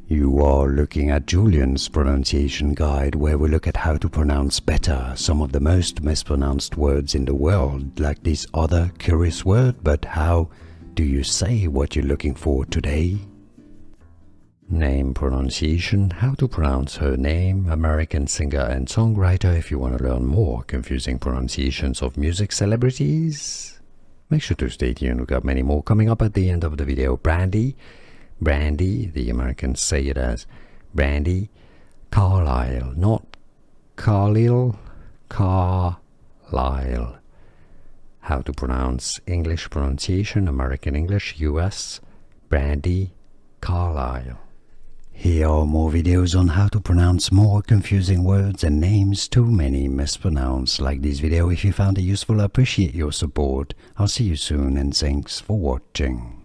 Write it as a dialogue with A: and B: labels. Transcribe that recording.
A: You are looking at Julian's pronunciation guide, where we look at how to pronounce better some of the most mispronounced words in the world, like this other curious word. But how do you say what you're looking for today? Name pronunciation, how to pronounce her name, American singer and songwriter. If you want to learn more confusing pronunciations of music celebrities, make sure to stay tuned. We've got many more coming up at the end of the video. Brandi, the Americans say it as Brandi Carlile, not Carlile, Carlile. How to pronounce English pronunciation, American English, US, Brandi Carlile. Here are more videos on how to pronounce more confusing words and names too many mispronounced. Like this video if you found it useful. I appreciate your support. I'll see you soon and thanks for watching.